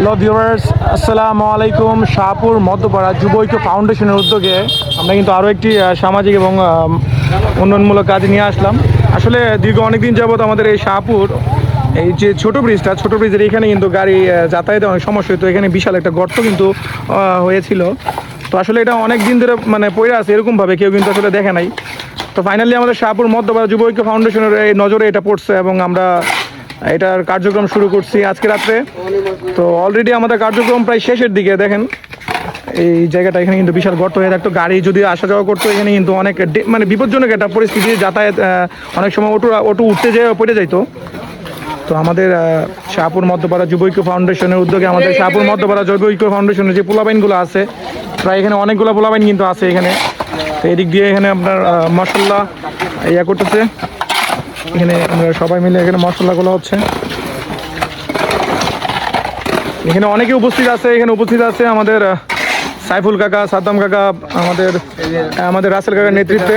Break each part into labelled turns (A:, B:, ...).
A: Hello viewers, আসসালামু আলাইকুম। শাহপুর মধ্যপাড়া যুব ঐক্য ফাউন্ডেশনের উদ্যোগে আমরা কিন্তু আরও একটি সামাজিক এবং উন্নয়নমূলক কাজ নিয়ে আসলাম। আসলে দীর্ঘ অনেকদিন যাবৎ আমাদের এই শাহপুর এই যে ছোট ব্রিজের এখানে কিন্তু গাড়ি যাতায়াতে অনেক সমস্যা হতো। এখানে বিশাল একটা গর্ত কিন্তু হয়েছিল। তো আসলে এটা অনেক দিন ধরে মানে পড়ে আছে এরকমভাবে, কেউ কিন্তু আসলে দেখে নাই। তো ফাইনালি আমাদের শাহপুর মধ্যপাড়া যুব ঐক্য ফাউন্ডেশনের এই নজরে এটা পড়ছে এবং আমরা এটার কার্যক্রম শুরু করছি আজকে রাত্রে। তো অলরেডি আমাদের কার্যক্রম প্রায় শেষের দিকে। দেখেন এই জায়গাটা, এখানে কিন্তু বিশাল গর্ত হয়ে থাকতো, গাড়ি যদি আসা যাওয়া করতো এখানে কিন্তু অনেক মানে বিপজ্জনক একটা পরিস্থিতি, যাতায়াত অনেক সময় অটো উঠতে যেয়ে পড়ে যাইতো। তো আমাদের শাহপুর মধ্যপাড়া যুব ঐক্য ফাউন্ডেশনের উদ্যোগে আমাদের শাহপুর মধ্যপাড়া যুব ঐক্য ফাউন্ডেশনের যে পোলাবাইনগুলো আছে, প্রায় এখানে অনেকগুলো পোলাবাইন কিন্তু আছে এখানে। তো এদিক দিয়ে এখানে আপনার মশলা ইয়া করতেছে, এখানে আমরা সবাই মিলে এখানে মশলাগুলো হচ্ছে। এখানে অনেকে উপস্থিত আছে আমাদের সাইফুল কাকা, সাদ্দাম কাকা, আমাদের রাসেল কাকার নেতৃত্বে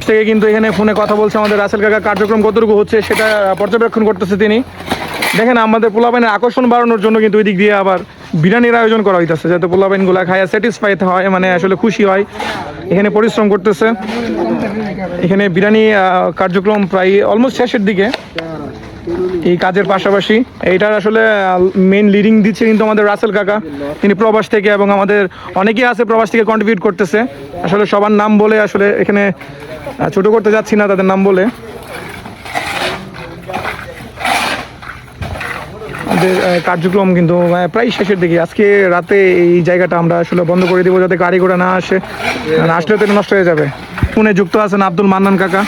A: থেকে কিন্তু এখানে ফোনে কথা বলছে। আমাদের রাসেল কাকা কার্যক্রম কতটুকু হচ্ছে সেটা পর্যবেক্ষণ করতেছে তিনি। দেখেন আমাদের পোলাবাইনের আকর্ষণ বাড়ানোর জন্য কিন্তু ওই দিক দিয়ে আবার বিরিয়ানির আয়োজন করা হইতেছে, যাতে পোলাবাইনগুলা খায় স্যাটিসফাইড হয়, মানে আসলে খুশি হয়। এখানে পরিশ্রম করতেছে। এখানে বিরিয়ানি কার্যক্রম প্রায় অলমোস্ট শেষের দিকে। এই কাজের পাশাপাশি এইটার আসলে মেইন লিডিং দিচ্ছে কিন্তু আমাদের রাসেল কাকা, তিনি প্রবাস থেকে, এবং আমাদের অনেকেই আছে প্রবাস থেকে কন্ট্রিবিউট করতেছে। আসলে সবার নাম বলে আসলে এখানে ছোট করতে যাচ্ছি না তাদের নাম বলে। আমাদের কার্যক্রম কিন্তু প্রায় শেষের দিকে। আজকে রাতে এই জায়গাটা আমরা আসলে বন্ধ করে দেবো, যাতে গাড়ি ঘোড়া না আসে, আসলে তো নষ্ট হয়ে যাবে। ফোনে যুক্ত আছেন আব্দুল মান্নান কাকা।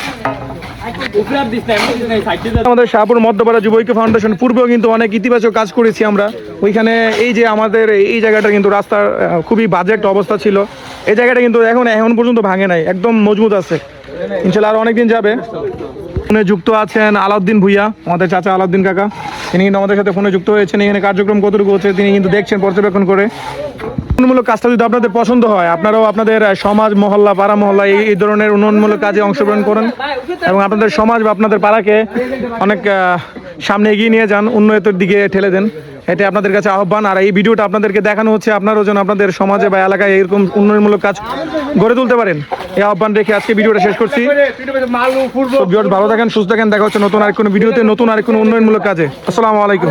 A: আমাদের শাহপুর মধ্যপাড়া যুব ঐক্য ফাউন্ডেশন পূর্বেও কিন্তু অনেক ইতিবাচক কাজ করেছি আমরা। ওইখানে এই যে আমাদের এই জায়গাটা কিন্তু রাস্তার খুবই বাজে একটা অবস্থা ছিল। এই জায়গাটা কিন্তু এখন পর্যন্ত ভাঙে নাই, একদম মজবুত আছে। ইনশাল্লাহ আরও অনেকদিন যাবে। ফোনে যুক্ত আছেন আলাউদ্দিন ভুইয়া, আমাদের চাচা আলাউদ্দিন কাকা, তিনি কিন্তু আমাদের সাথে ফোনে যুক্ত হয়েছেন। এখানে কার্যক্রম কতটুকু হচ্ছে তিনি কিন্তু দেখছেন পর্যবেক্ষণ করে। উন্নয়নমূলক কাজটা যদি আপনাদের পছন্দ হয়, আপনারাও আপনাদের সমাজ, মহল্লা, পাড়া মহল্লা এই ধরনের উন্নয়নমূলক কাজে অংশগ্রহণ করেন এবং আপনাদের সমাজ বা আপনাদের পাড়াকে অনেক সামনে এগিয়ে নিয়ে যান, উন্নয়নের দিকে ঠেলে দেন। এটা আপনাদের কাছে আহ্বান। আর এই ভিডিওটা আপনাদেরকে দেখানো হচ্ছে আপনারাও যেন আপনাদের সমাজে বা এলাকায় এরকম উন্নয়নমূলক কাজ গড়ে তুলতে পারেন, এই আহ্বান রেখে আজকে ভিডিওটা শেষ করছি। ভালো থাকেন, সুস্থ থাকেন। দেখা হচ্ছে নতুন আরেক কোনো ভিডিওতে, নতুন আরেক কোনো উন্নয়নমূলক কাজে। আসসালামু আলাইকুম।